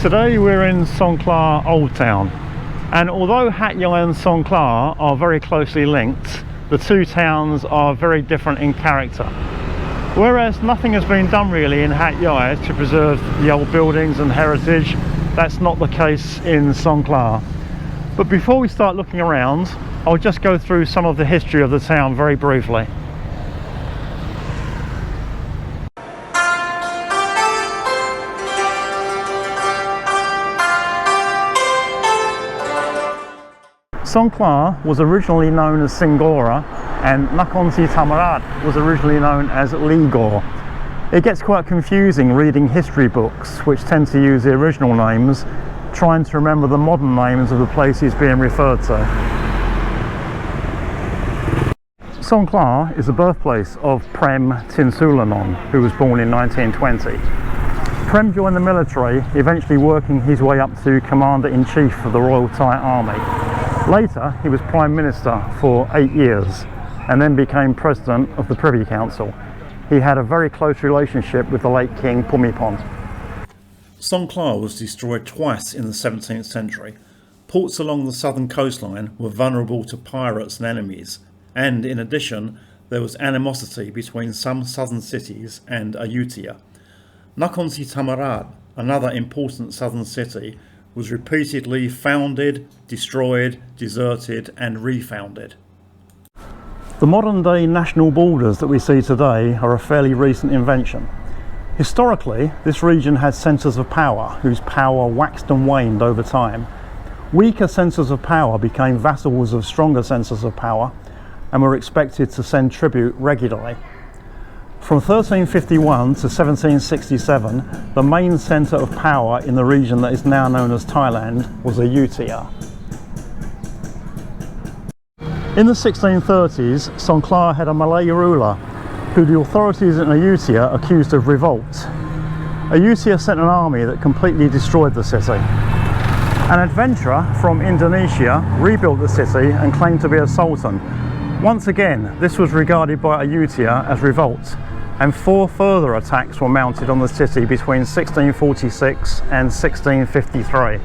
Today we're in Songkhla Old Town, and although Hat Yai and Songkhla are very closely linked, the two towns are very different in character. Whereas nothing has been done really in Hat Yai to preserve the old buildings and heritage, that's not the case in Songkhla. But before we start looking around, I'll just go through some of the history of the town very briefly. Songkhla was originally known as Singora, and Nakhon Sri Thammarat was originally known as Ligor. It gets quite confusing reading history books, which tend to use the original names, trying to remember the modern names of the places being referred to. Songkhla is the birthplace of Prem Tinsulanon, who was born in 1920. Prem joined the military, eventually working his way up to Commander-in-Chief of the Royal Thai Army. Later, he was Prime Minister for 8 years and then became President of the Privy Council. He had a very close relationship with the late King Bhumibol. Songkhla was destroyed twice in the 17th century. Ports along the southern coastline were vulnerable to pirates and enemies, and in addition, there was animosity between some southern cities and Ayuthaya. Nakhon Sri Thammarat, another important southern city, was repeatedly founded, destroyed, deserted and refounded. The modern day national borders that we see today are a fairly recent invention. Historically, this region had centres of power whose power waxed and waned over time. Weaker centres of power became vassals of stronger centres of power and were expected to send tribute regularly. From 1351 to 1767, the main centre of power in the region that is now known as Thailand was Ayuthaya. In the 1630s, Songkhla had a Malay ruler who the authorities in Ayuthaya accused of revolt. Ayuthaya sent an army that completely destroyed the city. An adventurer from Indonesia rebuilt the city and claimed to be a sultan. Once again, this was regarded by Ayuthaya as revolt, and 4 further attacks were mounted on the city between 1646 and 1653.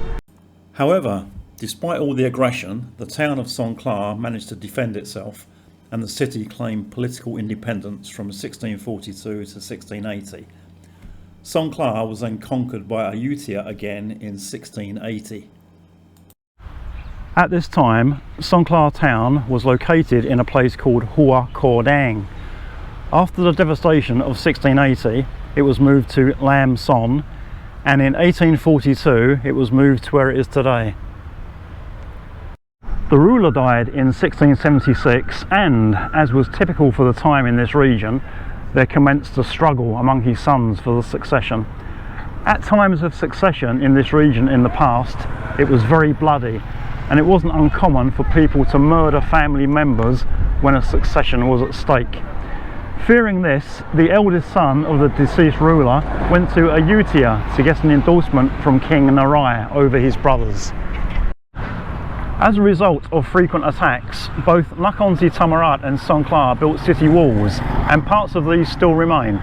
However, despite all the aggression, the town of Songkhla managed to defend itself, and the city claimed political independence from 1642 to 1680. Songkhla was then conquered by Ayuthaya again in 1680. At this time, Songkhla town was located in a place called Hua Kordang. After the devastation of 1680, it was moved to Lam Son, and in 1842 it was moved to where it is today. The ruler died in 1676, and, as was typical for the time in this region, there commenced a struggle among his sons for the succession. At times of succession in this region in the past, it was very bloody, and it wasn't uncommon for people to murder family members when a succession was at stake. Fearing this, the eldest son of the deceased ruler went to Ayuthaya to get an endorsement from King Narai over his brothers. As a result of frequent attacks, both Nakhon Sri Thammarat and Songkhla built city walls, and parts of these still remain.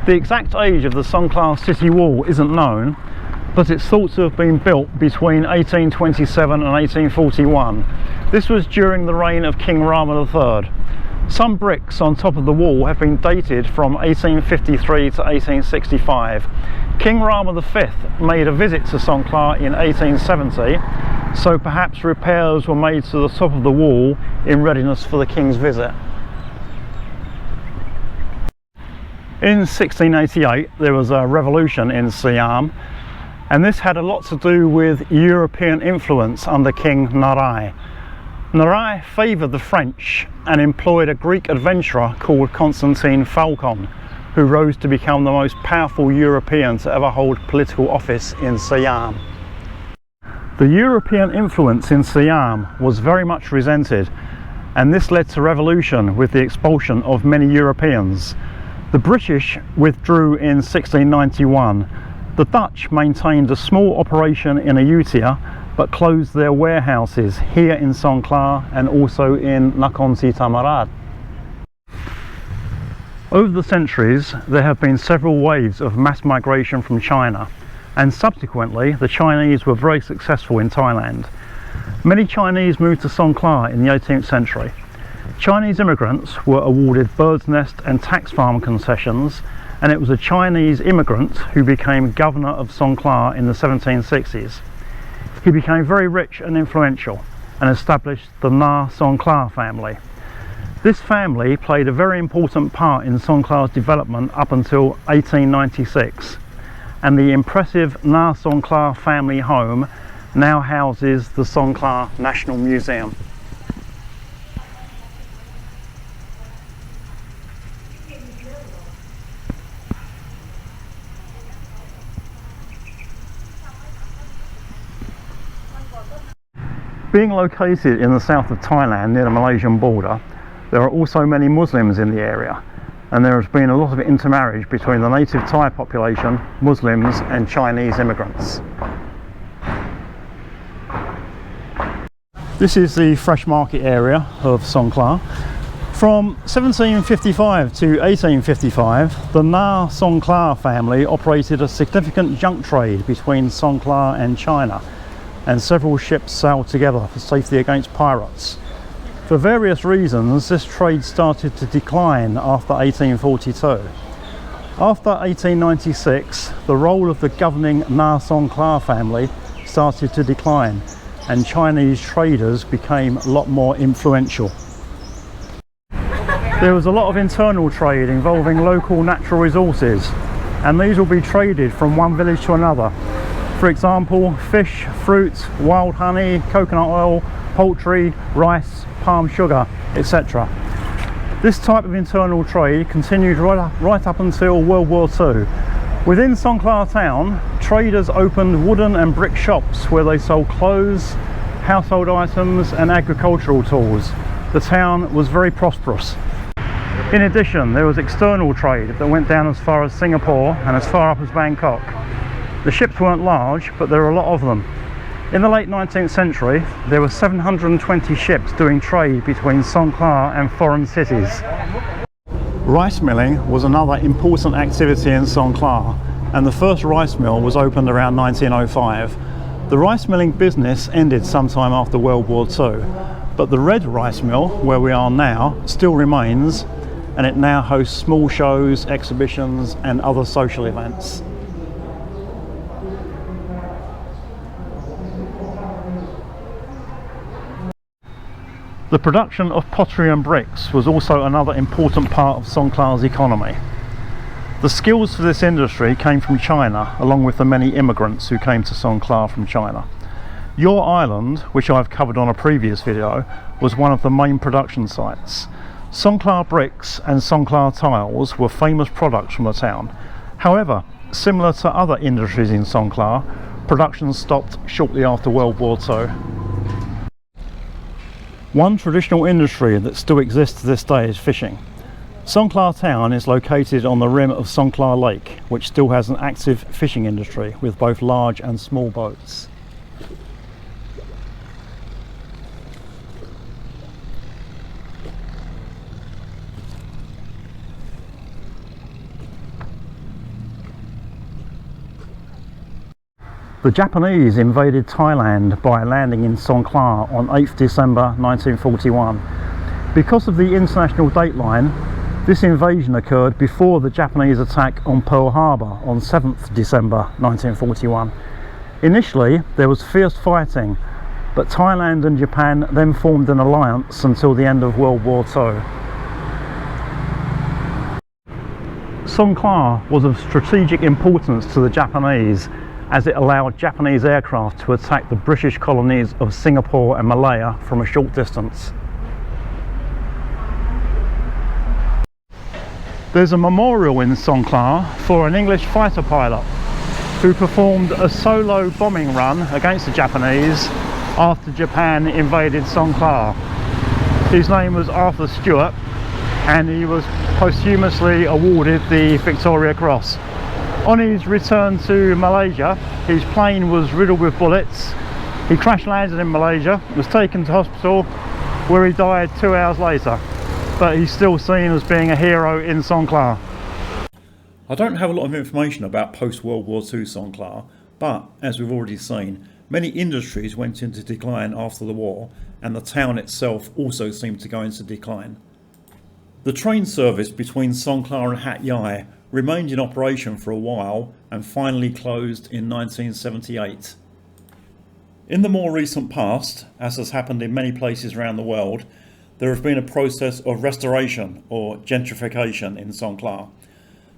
The exact age of the Songkhla city wall isn't known, but it's thought to have been built between 1827 and 1841. This was during the reign of King Rama III. Some bricks on top of the wall have been dated from 1853 to 1865. King Rama V made a visit to Songkhla in 1870, so perhaps repairs were made to the top of the wall in readiness for the king's visit. In 1688 there was a revolution in Siam, and this had a lot to do with European influence under King Narai. Narai favoured the French and employed a Greek adventurer called Constantine Falcon, who rose to become the most powerful European to ever hold political office in Siam. The European influence in Siam was very much resented, and this led to revolution with the expulsion of many Europeans. The British withdrew in 1691. The Dutch maintained a small operation in Ayuthaya, but closed their warehouses here in Songkhla and also in Nakhon Sri Thammarat. Over the centuries, there have been several waves of mass migration from China. and subsequently the Chinese were very successful in Thailand. Many Chinese moved to Songkhla in the 18th century. Chinese immigrants were awarded bird's nest and tax farm concessions, and it was a Chinese immigrant who became governor of Songkhla in the 1760s. He became very rich and influential and established the Na Songkhla family. This family played a very important part in Songkhla's development up until 1896, and the impressive Na Songkhla family home now houses the Songkhla National Museum. Being located in the south of Thailand near the Malaysian border, there are also many Muslims in the area, and there has been a lot of intermarriage between the native Thai population, Muslims and Chinese immigrants. This is the fresh market area of Songkhla. From 1755 to 1855, the Na Songkhla family operated a significant junk trade between Songkhla and China, and several ships sailed together for safety against pirates. For various reasons, this trade started to decline after 1842. After 1896, the role of the governing Na Songkhla family started to decline, and Chinese traders became a lot more influential. There was a lot of internal trade involving local natural resources, and these will be traded from one village to another. For example, fish, fruit, wild honey, coconut oil, poultry, rice, palm sugar, etc. This type of internal trade continued right up until World War II. Within Songkhla town, traders opened wooden and brick shops where they sold clothes, household items and agricultural tools. The town was very prosperous. In addition, there was external trade that went down as far as Singapore and as far up as Bangkok. The ships weren't large, but there were a lot of them. In the late 19th century, there were 720 ships doing trade between Songkhla and foreign cities. Rice milling was another important activity in Songkhla, and the first rice mill was opened around 1905. The rice milling business ended sometime after World War II, but the red rice mill, where we are now, still remains, and it now hosts small shows, exhibitions and other social events. The production of pottery and bricks was also another important part of Songkhla's economy. The skills for this industry came from China, along with the many immigrants who came to Songkhla from China. Your Island, which I've covered on a previous video, was one of the main production sites. Songkhla bricks and Songkhla tiles were famous products from the town. However, similar to other industries in Songkhla, production stopped shortly after World War II. One traditional industry that still exists to this day is fishing. Songkhla town is located on the rim of Songkhla Lake, which still has an active fishing industry with both large and small boats. The Japanese invaded Thailand by landing in Songkhla on 8th December 1941. Because of the international dateline, this invasion occurred before the Japanese attack on Pearl Harbor on 7th December 1941. Initially, there was fierce fighting, but Thailand and Japan then formed an alliance until the end of World War II. Songkhla was of strategic importance to the Japanese, as it allowed Japanese aircraft to attack the British colonies of Singapore and Malaya from a short distance. There's a memorial in Songkhla for an English fighter pilot who performed a solo bombing run against the Japanese after Japan invaded Songkhla. His name was Arthur Stewart, and he was posthumously awarded the Victoria Cross. On his return to Malaysia, his plane was riddled with bullets. He crash landed in Malaysia, was taken to hospital, where he died 2 hours later. But he's still seen as being a hero in Songkhla. I don't have a lot of information about post-World War II Songkhla, But, as we've already seen, many industries went into decline after the war, and the town itself also seemed to go into decline. The train service between Songkhla and Hat Yai remained in operation for a while and finally closed in 1978. In the more recent past, as has happened in many places around the world, there has been a process of restoration or gentrification in Songkhla.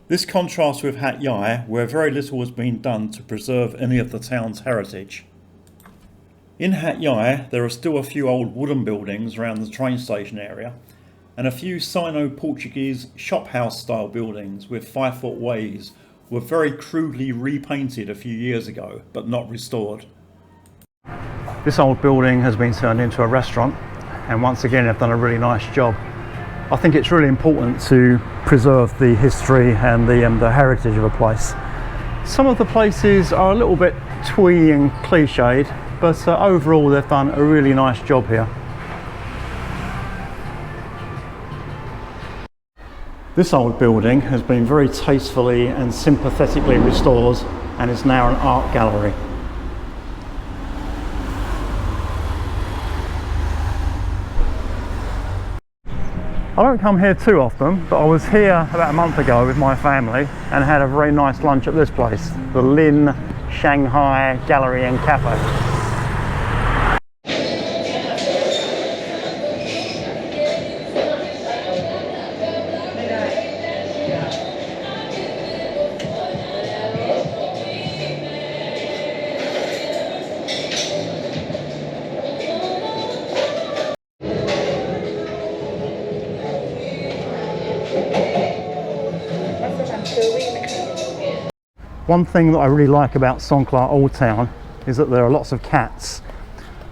This contrasts with Hat Yai, where very little has been done to preserve any of the town's heritage. In Hat Yai, there are still a few old wooden buildings around the train station area, and a few Sino-Portuguese shophouse style buildings with 5-foot ways were very crudely repainted a few years ago, but not restored. This old building has been turned into a restaurant, and once again they've done a really nice job. I think it's really important to preserve the history and the heritage of a place. Some of the places are a little bit twee and cliched, but overall they've done a really nice job here. This old building has been very tastefully and sympathetically restored and is now an art gallery. I don't come here too often, but I was here about a month ago with my family and had a very nice lunch at this place, the Lin Shanghai Gallery and Cafe. One thing that I really like about Songkhla Old Town is that there are lots of cats.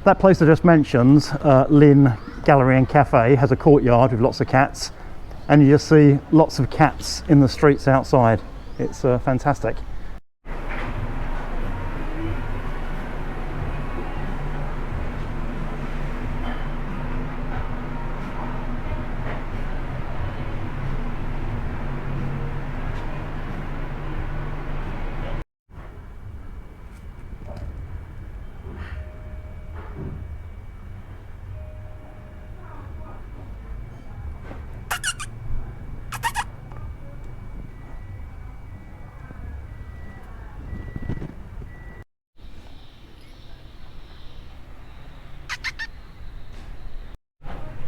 That place I just mentioned, Lin Gallery and Cafe, has a courtyard with lots of cats, and you just see lots of cats in the streets outside. It's fantastic.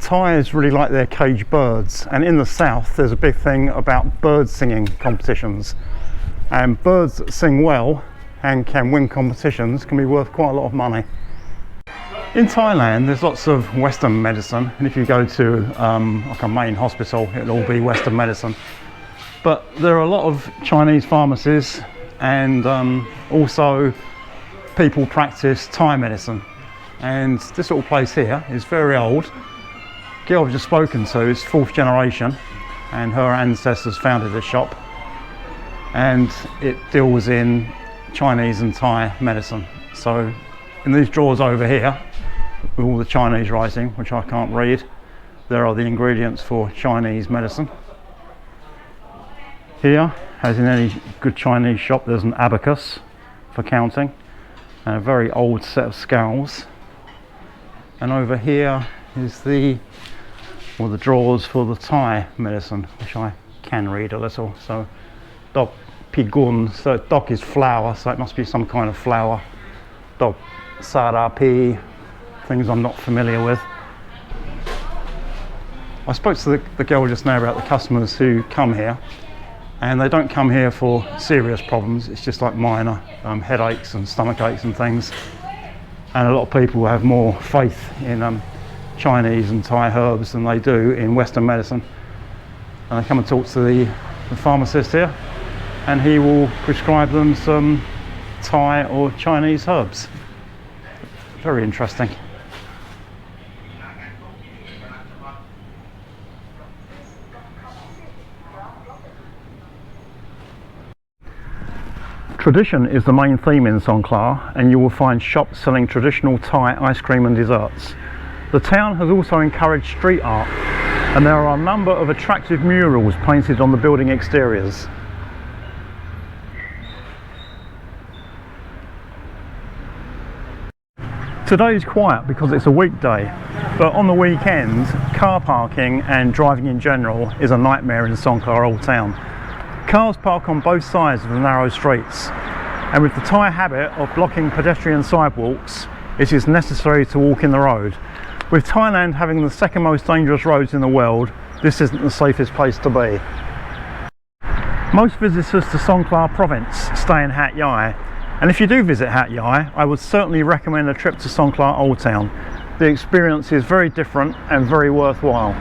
Thais really like their caged birds, and in the south there's a big thing about bird singing competitions, and birds that sing well and can win competitions can be worth quite a lot of money. In Thailand there's lots of Western medicine, and if you go to like a main hospital it'll all be Western medicine, but there are a lot of Chinese pharmacies, and also people practice Thai medicine. And this little place here is very old. The girl I've just spoken to is 4th generation, and her ancestors founded this shop, and it deals in Chinese and Thai medicine. So in these drawers over here with all the Chinese writing, which I can't read, there are the ingredients for Chinese medicine. Here, as in any good Chinese shop, there's an abacus for counting and a very old set of scales, and over here is the drawers for the Thai medicine, which I can read a little. So dok pigun, so dok is flower, so it must be some kind of flower. Dok sarapi, things I'm not familiar with. I spoke to the girl just now about the customers who come here, and they don't come here for serious problems. It's just like minor headaches and stomach aches and things, and a lot of people have more faith in Chinese and Thai herbs than they do in Western medicine, and they come and talk to the pharmacist here, and he will prescribe them some Thai or Chinese herbs. Very interesting. Tradition is the main theme in Songkhla, and you will find shops selling traditional Thai ice cream and desserts. The town has also encouraged street art, and there are a number of attractive murals painted on the building exteriors. Today is quiet because it's a weekday, but on the weekend, car parking and driving in general is a nightmare in Songkhla Old Town. Cars park on both sides of the narrow streets, and with the Thai habit of blocking pedestrian sidewalks, it is necessary to walk in the road. With Thailand having the second most dangerous roads in the world, this isn't the safest place to be. Most visitors to Songkhla province stay in Hat Yai, and if you do visit Hat Yai, I would certainly recommend a trip to Songkhla Old Town. The experience is very different and very worthwhile.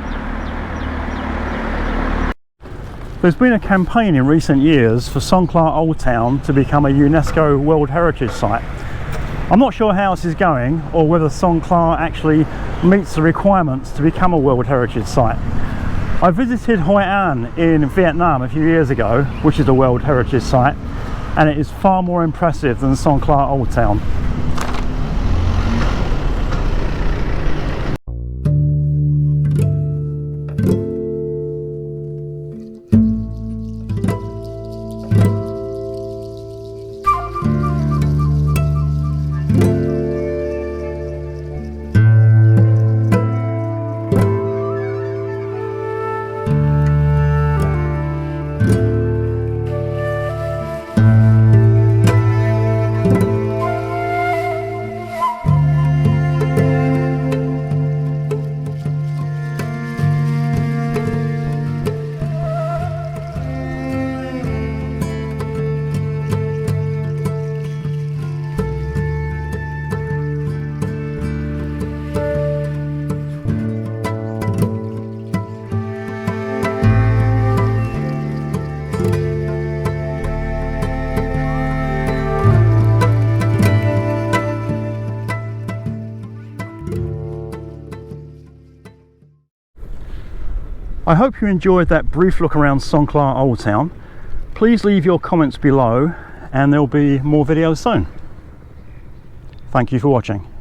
There's been a campaign in recent years for Songkhla Old Town to become a UNESCO World Heritage Site. I'm not sure how this is going or whether Songkhla actually meets the requirements to become a World Heritage Site. I visited Hoi An in Vietnam a few years ago, which is a World Heritage Site, and it is far more impressive than Songkhla Old Town. I hope you enjoyed that brief look around Songkhla Old Town. Please leave your comments below and there'll be more videos soon. Thank you for watching.